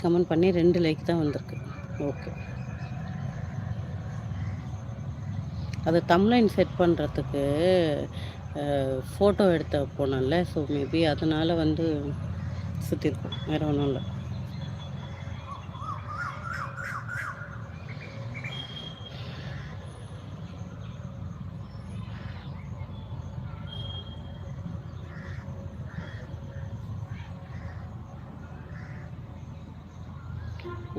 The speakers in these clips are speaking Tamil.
கமெண்ட் பண்ணி 2 லைக் தான் வந்திருக்கு. ஓகே. அது தம்ப்லைன் செட் பண்ணுறதுக்கு ஃபோட்டோ எடுத்த போனேன்ல, ஸோ மேபி அதனால் வந்து சுற்றிருக்கும், வேறு ஒன்றும் இல்லை.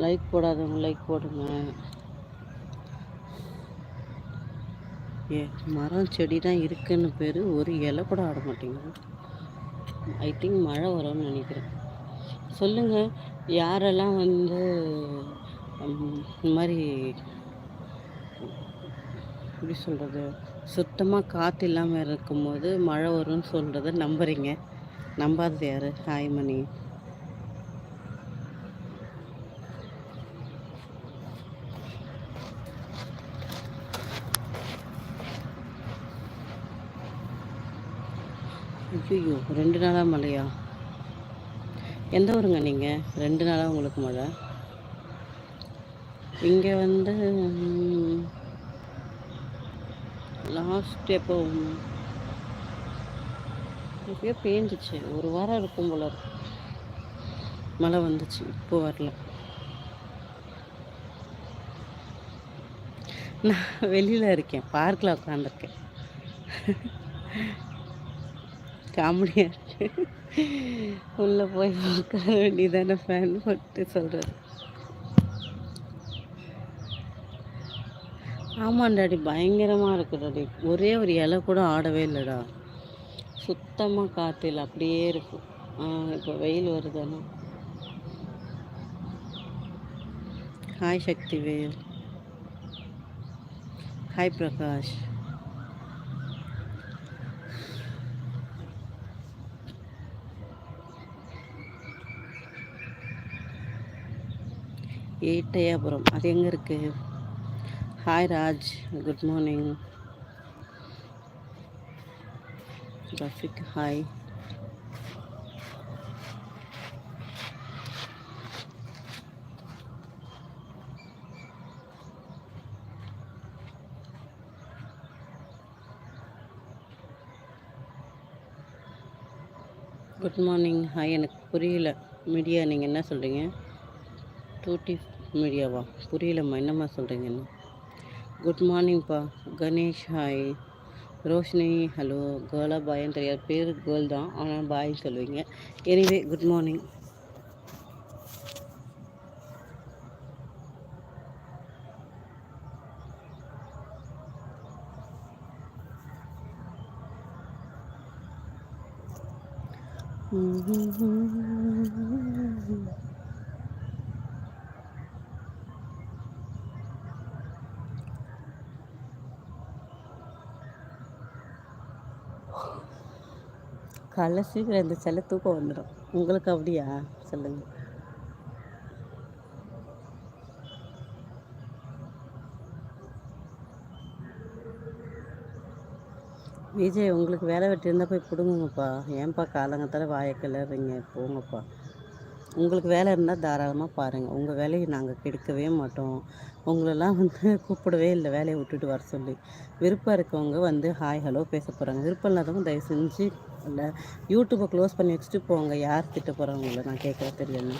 லைக் போடாதவங்க லைக் போடுங்க. மரம் செடி தான் இருக்குன்னு பேர், ஒரு இலை கூட ஆட மாட்டேங்குது. ஐ திங்க் மழை வரும்னு நினைக்கிறேன். சொல்லுங்கள், யாரெல்லாம் வந்து இந்த மாதிரி எப்படி சொல்கிறது, சுத்தமாக காற்று இல்லாமல் இருக்கும்போது மழை வரும்னு சொல்கிறத நம்புறீங்க? நம்பாதது யார்? ஹாய் மணி. ஐயோ 2 நாளாக மழையா? எந்த ஊருங்க நீங்கள்? 2 நாளாக உங்களுக்கு மழை? இங்கே வந்து லாஸ்ட் எப்போ எப்பயோ பேஞ்சிச்சு, ஒரு வாரம் இருக்கும் போல இருக்கு. மழை வந்துச்சு, இப்போ வரல. நான் வெளியில் இருக்கேன், பார்க்கில் உட்காந்துருக்கேன். காமெடியாக இருக்கு. உள்ளே போய் உட்கார வேண்டியதானே, ஃபேன் போட்டு சொல்கிறது. ஆமாம் டாடி, பயங்கரமாக இருக்குது டாடி. ஒரே ஒரு இலை கூட ஆடவே இல்லைடா, சுத்தமாக காற்றில் அப்படியே இருக்கும். இப்போ வெயில் வருதானே. ஹாய் சக்திவேல். ஹாய் பிரகாஷ். ஏட்டையாபுரம், அது எங்கே இருக்குது? Hi Raj, good morning. Rafiq hi. Good morning. Hi. எனக்கு புரியல மீடியா, நீங்கள் என்ன சொல்கிறீங்க? டூட்டி மீடியாவா? புரியலம்மா, என்னம்மா சொல்கிறீங்கன்னு. குட் மார்னிங்ப்பா. கணேஷ் ஹாய். ரோஷினி ஹலோ. கேர்ளா பாயின்னு தெரியாது, பேர் கேர்ள் தான், ஆனால் பாயின்னு சொல்லுவீங்க. Anyway good morning. காலைல சீக்கிரம் இந்த செல்ல தூக்கம் வந்துடும். உங்களுக்கு அப்படியா? சொல்லுங்கள். விஜய், உங்களுக்கு வேலை வெட்டி இருந்தால் போய் பிடுங்குங்கப்பா. ஏன்ப்பா காலங்கத்தால் வாயை கிளறீங்க? போங்கப்பா. உங்களுக்கு வேலை இருந்தால் தாராளமாக பாருங்கள். உங்கள் வேலையை நாங்கள் கெடுக்கவே மாட்டோம். உங்களெல்லாம் வந்து கூப்பிடவே இல்லை வேலையை விட்டுட்டு வர சொல்லி. விருப்பம் இருக்கவங்க வந்து ஹாய் ஹலோ பேச போகிறாங்க. விருப்பம் இல்லாதவங்க தயவு செஞ்சு இல்லை யூடியூப்பை க்ளோஸ் பண்ணி வச்சுட்டு போங்க. யார் திட்ட போகிறவங்கள நான் கேட்குற தெரியல.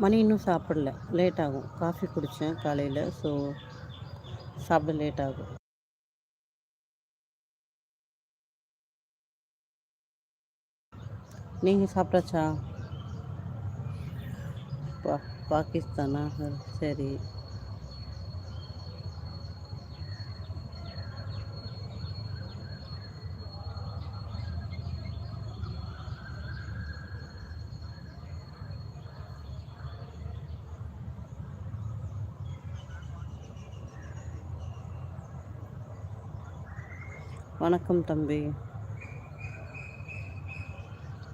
மணி இன்னும் சாப்பிடல, லேட் ஆகும். காஃபி குடித்தேன் காலையில், ஸோ சாப்பிட லேட் ஆகும். நீங்கள் சாப்பிட்டாச்சா? பாகிஸ்தானா? சரி. வணக்கம் தம்பி.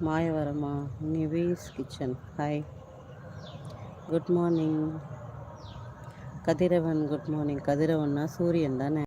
மாயவரமா? Nivesh kitchen hi. Good morning. Kathiravan good morning. கதிரவன்னா சூரியன் தானே?